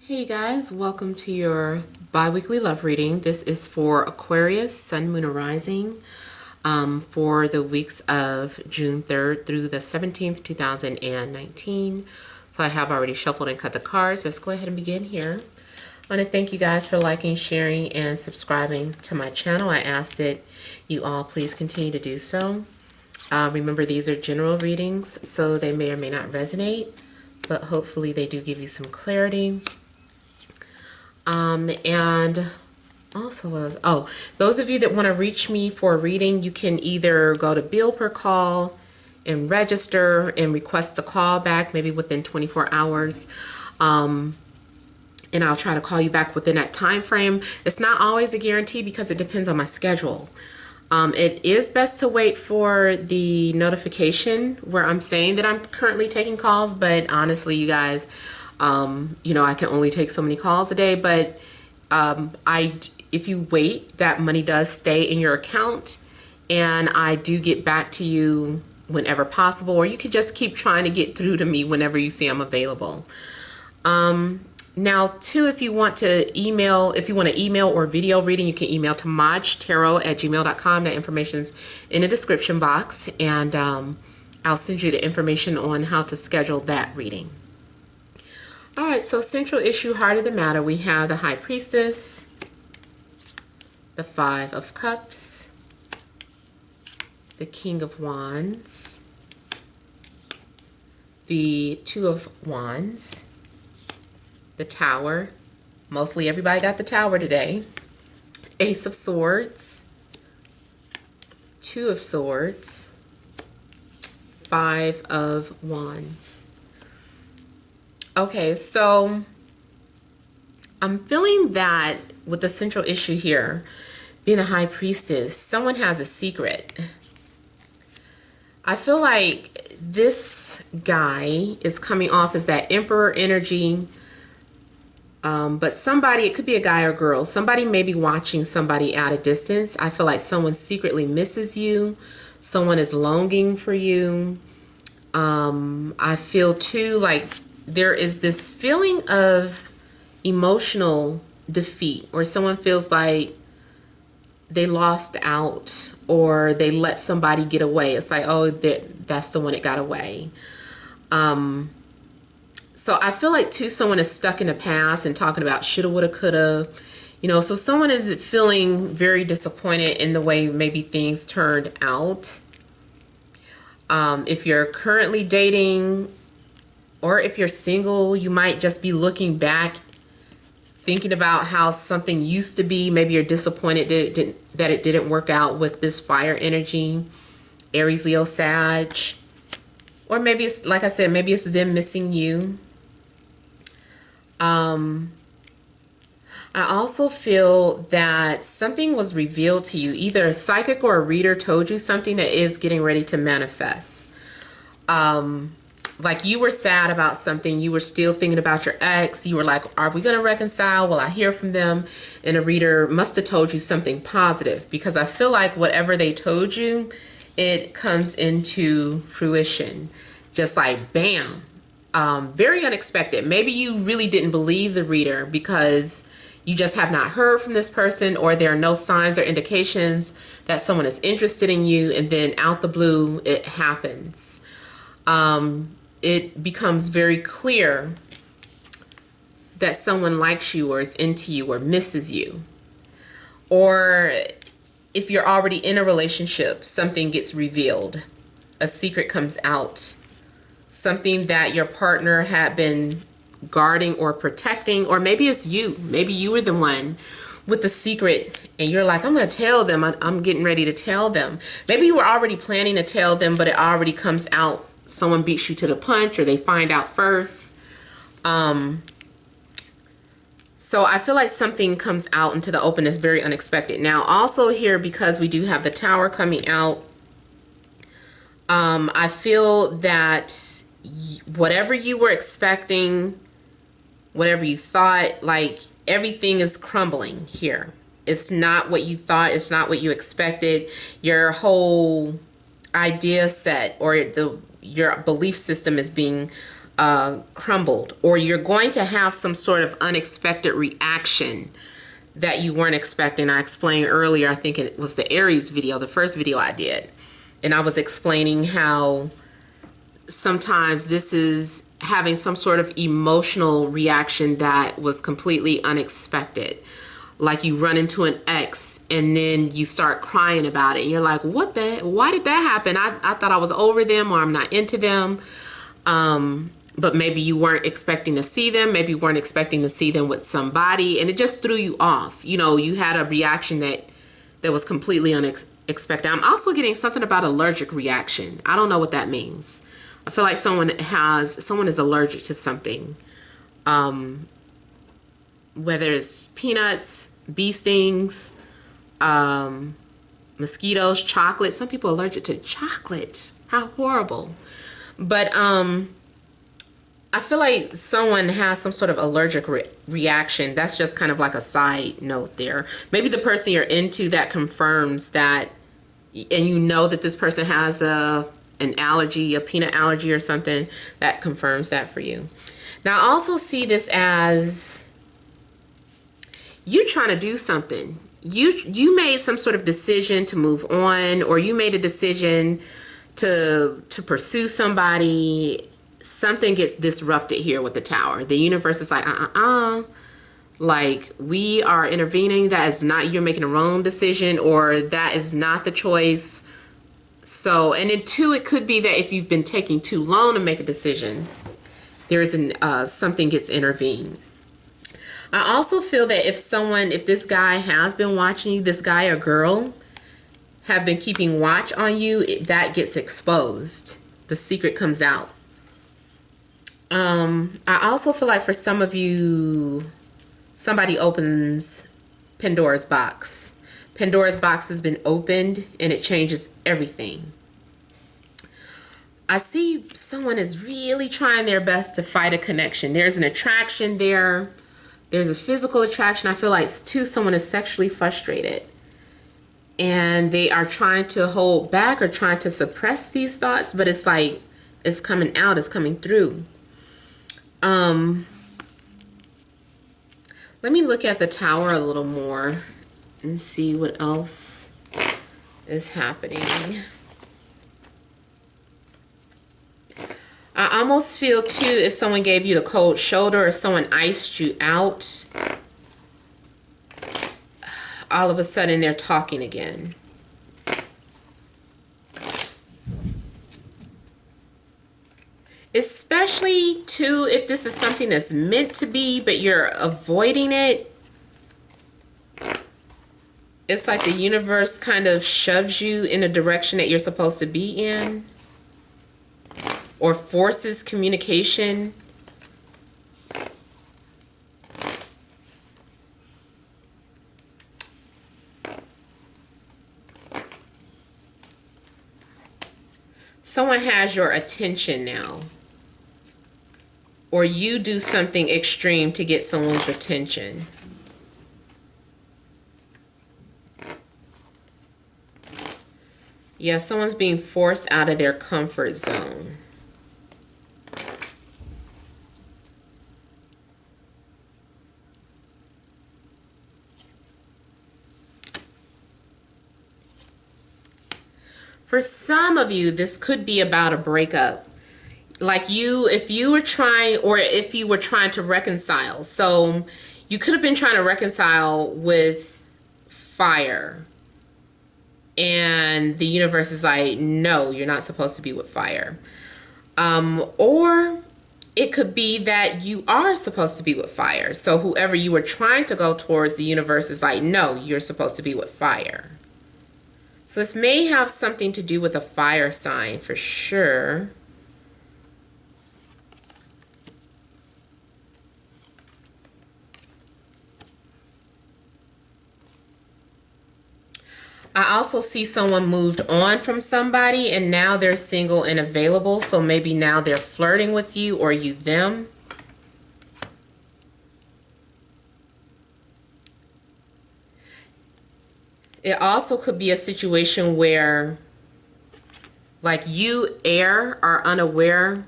Hey you guys, welcome to your bi-weekly love reading. This is for Aquarius, Sun, Moon, and Rising for the weeks of June 3rd through the 17th, 2019. So I have already shuffled and cut the cards. Let's go ahead and begin here. I want to thank you guys for liking, sharing, and subscribing to my channel. I ask that you all please continue to do so. Remember, these are general readings, so they may or may not resonate, but hopefully they do give you some clarity. And also those of you that want to reach me for a reading, you can either go to bill per call and register and request a call back maybe within 24 hours. And I'll try to call you back within that time frame. It's not always a guarantee because it depends on my schedule. It is best to wait for the notification where I'm saying that I'm currently taking calls, but honestly, you guys, I can only take so many calls a day, but if you wait, that money does stay in your account, and I do get back to you whenever possible, or you can just keep trying to get through to me whenever you see I'm available. Now, too, if you want to email or video reading, you can email TemajTarot@gmail.com. That information's in the description box, and I'll send you the information on how to schedule that reading. All right, so central issue, heart of the matter, we have the High Priestess, the Five of Cups, the King of Wands, the Two of Wands, the Tower. Mostly everybody got the Tower today. Ace of Swords, Two of Swords, Five of Wands. Okay, so I'm feeling that with the central issue here, being a High Priestess, someone has a secret. I feel like this guy is coming off as that Emperor energy, but somebody, it could be a guy or girl, somebody may be watching somebody at a distance. I feel like someone secretly misses you. Someone is longing for you. I feel too like there is this feeling of emotional defeat, or someone feels like they lost out or they let somebody get away. It's like, oh, that's the one that got away. So I feel like too, someone is stuck in the past and talking about shoulda, woulda, coulda, so someone is feeling very disappointed in the way maybe things turned out. If you're currently dating, or if you're single, you might just be looking back, thinking about how something used to be. Maybe you're disappointed that it didn't work out with this fire energy, Aries, Leo, Sag. Or maybe it's, like I said, maybe it's them missing you. I also feel that something was revealed to you. Either a psychic or a reader told you something that is getting ready to manifest. Like you were sad about something, you were still thinking about your ex, you were like, are we going to reconcile? Will I hear from them? And a reader must have told you something positive, because I feel like whatever they told you, it comes into fruition. Just like bam. Very unexpected. Maybe you really didn't believe the reader because you just have not heard from this person, or there are no signs or indications that someone is interested in you, and then out the blue it happens. It becomes very clear that someone likes you or is into you or misses you. Or if you're already in a relationship, something gets revealed. A secret comes out. Something that your partner had been guarding or protecting, or maybe it's you. Maybe you were the one with the secret and you're like, I'm going to tell them. I'm getting ready to tell them. Maybe you were already planning to tell them, but it already comes out. Someone beats you to the punch, or they find out first. So I feel like something comes out into the open that's very unexpected. Now, also here, because we do have the Tower coming out, I feel that whatever you were expecting, whatever you thought, like everything is crumbling here. It's not what you thought. It's not what you expected. Your whole idea set, or your belief system is being crumbled, or you're going to have some sort of unexpected reaction that you weren't expecting. I explained earlier, I think it was the Aries video, the first video I did, and I was explaining how sometimes this is having some sort of emotional reaction that was completely unexpected. Like you run into an ex and then you start crying about it and you're like, why did that happen? I thought I was over them, or I'm not into them. But maybe you weren't expecting to see them. Maybe you weren't expecting to see them with somebody, and it just threw you off. You know, you had a reaction that was completely unexpected. I'm also getting something about allergic reaction. I don't know what that means. I feel like someone is allergic to something. Whether it's peanuts, bee stings, mosquitoes, chocolate. Some people are allergic to chocolate. How horrible. But I feel like someone has some sort of allergic reaction. That's just kind of like a side note there. Maybe the person you're into that confirms that, and you know that this person has an allergy, a peanut allergy or something, that confirms that for you. Now, I also see this as you trying to do something. You made some sort of decision to move on, or you made a decision to pursue somebody. Something gets disrupted here with the Tower. The universe is like, like, we are intervening. That is not, you're making a wrong decision, or that is not the choice. So, and then two, it could be that if you've been taking too long to make a decision, there is something gets intervened. I also feel that if this guy has been watching you, this guy or girl have been keeping watch on you, that gets exposed. The secret comes out. I also feel like for some of you, somebody opens Pandora's box. Pandora's box has been opened and it changes everything. I see someone is really trying their best to fight a connection. There's an attraction there. There's a physical attraction. I feel like too, someone is sexually frustrated and they are trying to hold back or trying to suppress these thoughts, but it's like it's coming out, it's coming through. Let me look at the Tower a little more and see what else is happening. I almost feel too, if someone gave you the cold shoulder or someone iced you out, all of a sudden they're talking again. Especially too, if this is something that's meant to be, but you're avoiding it. It's like the universe kind of shoves you in a direction that you're supposed to be in, or forces communication. Someone has your attention now. Or you do something extreme to get someone's attention. Yeah, someone's being forced out of their comfort zone. For some of you, this could be about a breakup. Like if you were trying to reconcile. So you could have been trying to reconcile with fire. And the universe is like, no, you're not supposed to be with fire. Or it could be that you are supposed to be with fire. So whoever you were trying to go towards, the universe is like, no, you're supposed to be with fire. So this may have something to do with a fire sign for sure. I also see someone moved on from somebody and now they're single and available. So maybe now they're flirting with you, or you them. It also could be a situation where like you, air, are unaware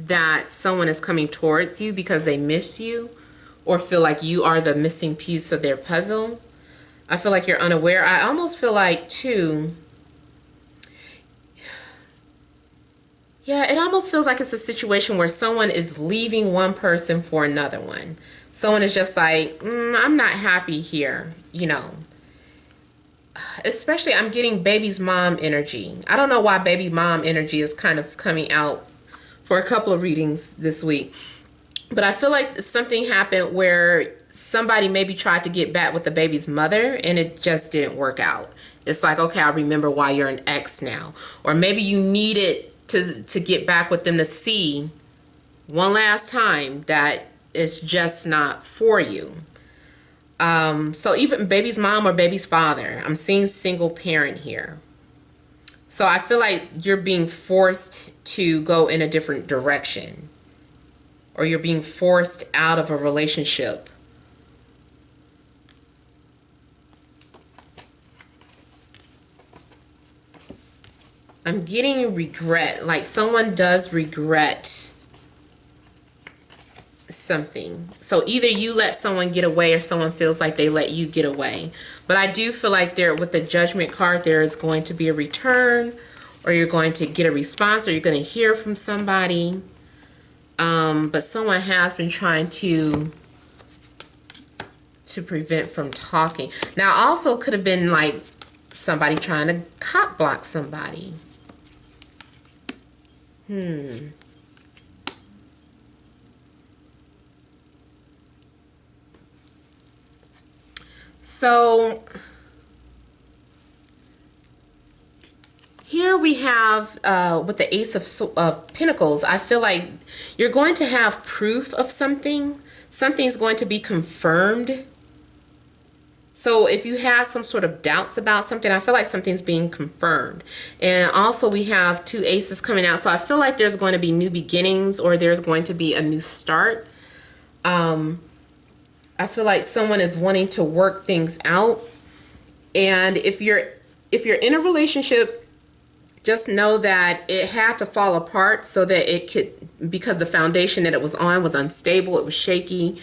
that someone is coming towards you because they miss you or feel like you are the missing piece of their puzzle. I feel like you're unaware. I almost feel like, too, yeah, it almost feels like it's a situation where someone is leaving one person for another one. Someone is just like, I'm not happy here, you know. Especially, I'm getting baby's mom energy. I don't know why baby mom energy is kind of coming out for a couple of readings this week. But I feel like something happened where somebody maybe tried to get back with the baby's mother and it just didn't work out. It's like, okay, I remember why you're an ex now. Or maybe you needed to get back with them to see one last time that it's just not for you. So even baby's mom or baby's father, I'm seeing single parent here. So I feel like you're being forced to go in a different direction, or you're being forced out of a relationship. I'm getting regret, like someone does regret something. So either you let someone get away or someone feels like they let you get away. But I do feel like there, with the Judgment card, there is going to be a return, or you're going to get a response, or you're going to hear from somebody. But someone has been trying to prevent from talking. Now also could have been like somebody trying to cop block somebody. So here we have with the Ace of Pentacles, I feel like you're going to have proof of something. Something's going to be confirmed. So if you have some sort of doubts about something, I feel like something's being confirmed. And also we have two aces coming out. So I feel like there's going to be new beginnings, or there's going to be a new start. I feel like someone is wanting to work things out. And if you're in a relationship, just know that it had to fall apart so that it could, because the foundation that it was on was unstable, it was shaky.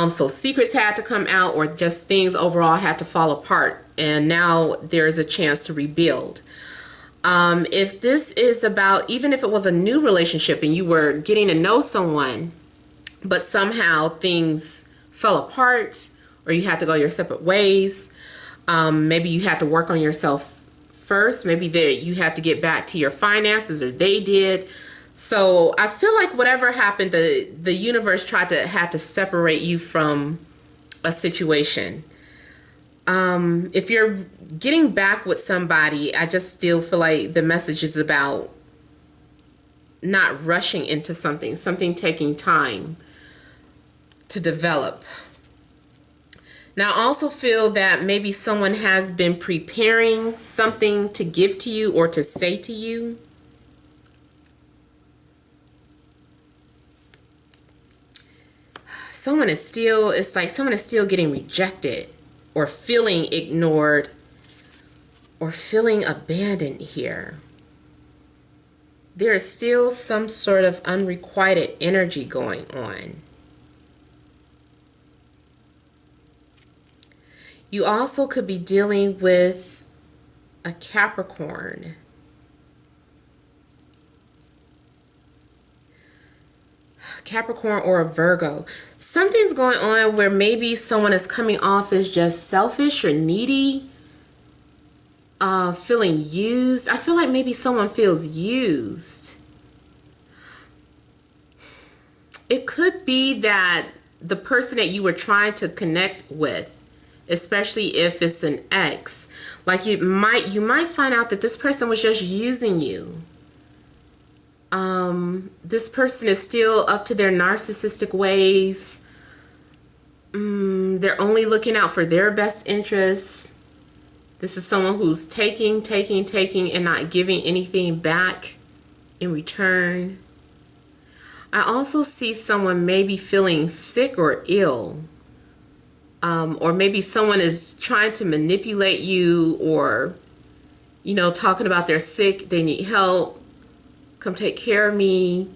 So secrets had to come out, or just things overall had to fall apart. And now there's a chance to rebuild. If this is about, even if it was a new relationship and you were getting to know someone, but somehow things fell apart, or you had to go your separate ways, maybe you had to work on yourself first, maybe you had to get back to your finances, or they did. So I feel like whatever happened, the universe had to separate you from a situation. If you're getting back with somebody, I just still feel like the message is about not rushing into something taking time to develop. Now I also feel that maybe someone has been preparing something to give to you or to say to you. It's like someone is still getting rejected, or feeling ignored, or feeling abandoned here. There is still some sort of unrequited energy going on. You also could be dealing with a Capricorn. Capricorn or a Virgo. Something's going on where maybe someone is coming off as just selfish or needy, feeling used. I feel like maybe someone feels used. It could be that the person that you were trying to connect with, especially if it's an ex, like you might find out that this person was just using you. This person is still up to their narcissistic ways. They're only looking out for their best interests. This is someone who's taking and not giving anything back in return. I also see someone maybe feeling sick or ill. Or maybe someone is trying to manipulate you, or, talking about they're sick, they need help, come take care of me.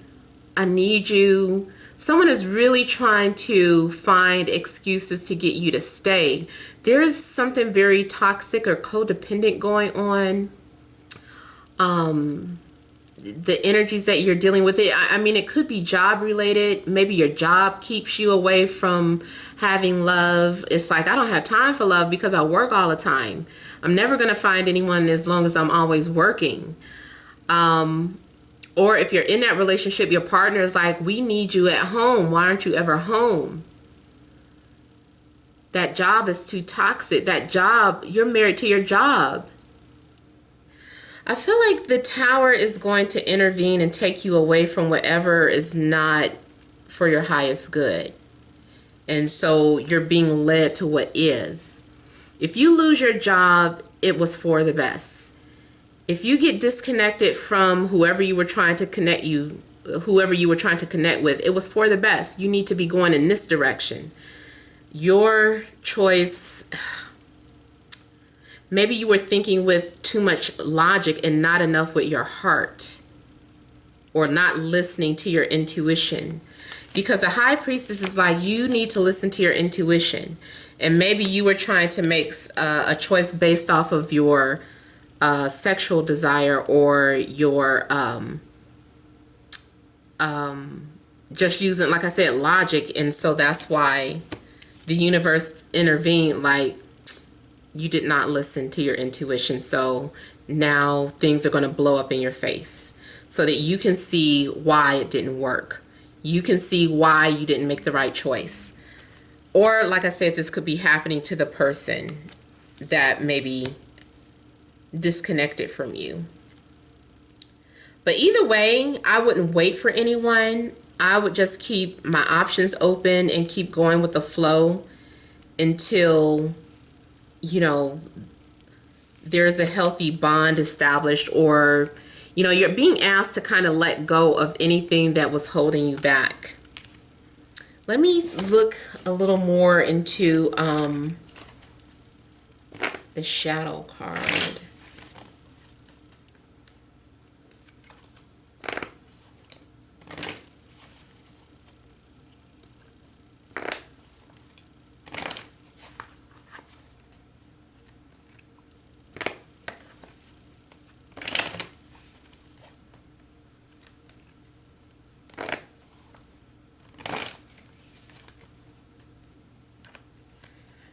I need you. Someone is really trying to find excuses to get you to stay. There is something very toxic or codependent going on. The energies that you're dealing with, I mean, it could be job related. Maybe your job keeps you away from having love. It's like, I don't have time for love because I work all the time. I'm never going to find anyone as long as I'm always working. Or if you're in that relationship, your partner is like, we need you at home. Why aren't you ever home? That job is too toxic. That job, you're married to your job. I feel like the Tower is going to intervene and take you away from whatever is not for your highest good. And so you're being led to what is. If you lose your job, it was for the best. If you get disconnected from whoever you were trying to connect with, it was for the best. You need to be going in this direction. Your choice. Maybe you were thinking with too much logic and not enough with your heart, or not listening to your intuition. Because the High Priestess is like, you need to listen to your intuition. And maybe you were trying to make a choice based off of your sexual desire, or your just using, like I said, logic. And so that's why the universe intervened. Like, you did not listen to your intuition. So now things are going to blow up in your face so that you can see why it didn't work. You can see why you didn't make the right choice. Or, like I said, this could be happening to the person that maybe disconnected from you. But either way, I wouldn't wait for anyone. I would just keep my options open and keep going with the flow until, you know, there's a healthy bond established, or, you know, you're being asked to kind of let go of anything that was holding you back. Let me look a little more into the shadow card.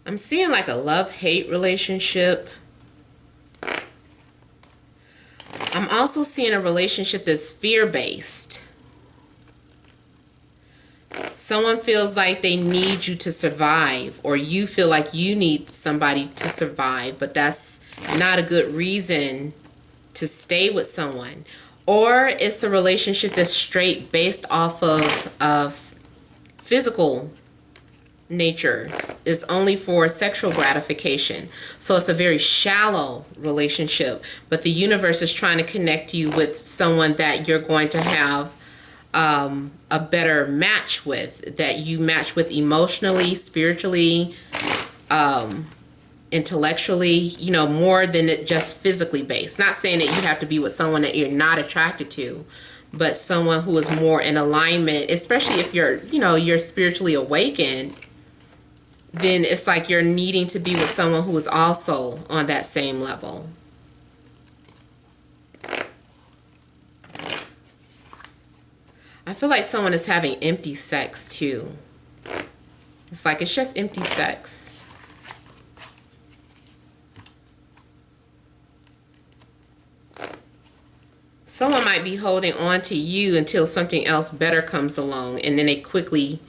I'm seeing like a love-hate relationship. I'm also seeing a relationship that's fear-based. Someone feels like they need you to survive, or you feel like you need somebody to survive, but that's not a good reason to stay with someone. Or it's a relationship that's straight based off of physical nature, is only for sexual gratification. So it's a very shallow relationship, but the universe is trying to connect you with someone that you're going to have a better match with, that you match with emotionally, spiritually, intellectually, you know, more than it just physically based. Not saying that you have to be with someone that you're not attracted to, but someone who is more in alignment, especially if you're, you know, you're spiritually awakened. Then it's like you're needing to be with someone who is also on that same level. I feel like someone is having empty sex too. It's like it's just empty sex. Someone might be holding on to you until something else better comes along, and then they quickly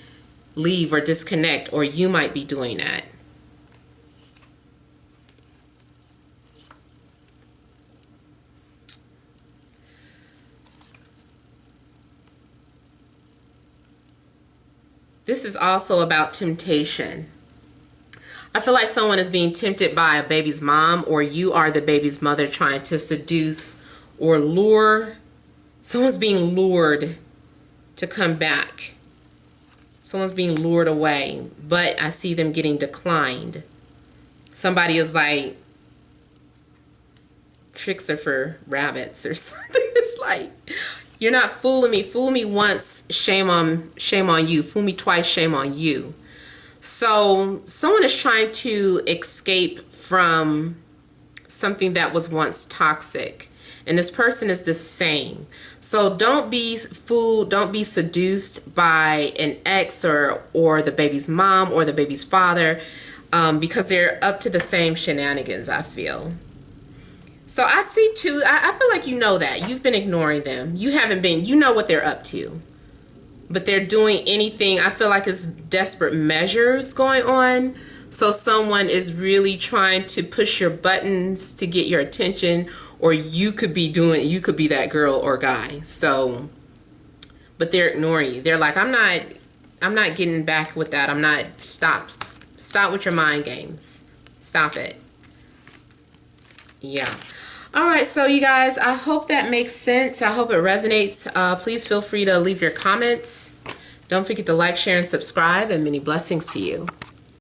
leave or disconnect, or you might be doing that. This is also about temptation. I feel like someone is being tempted by a baby's mom, or you are the baby's mother trying to seduce or lure. Someone's being lured to come back. Someone's being lured away, but I see them getting declined. Somebody is like, tricks are for rabbits or something. It's like, You're not fooling me. Fool me once, shame on you. Fool me twice, shame on you. So someone is trying to escape from something that was once toxic, and this person is the same. So don't be fooled, don't be seduced by an ex or the baby's mom or the baby's father, because they're up to the same shenanigans, I feel. So I see too, I feel like you know that. You've been ignoring them. You haven't been, you know what they're up to. But they're doing anything, I feel like it's desperate measures going on. So someone is really trying to push your buttons to get your attention, or you could be that girl or guy. So, but they're ignoring you. They're like, I'm not getting back with that. I'm not, stop with your mind games. Stop it. Yeah. All right, so you guys, I hope that makes sense. I hope it resonates. Please feel free to leave your comments. Don't forget to like, share, and subscribe, and many blessings to you.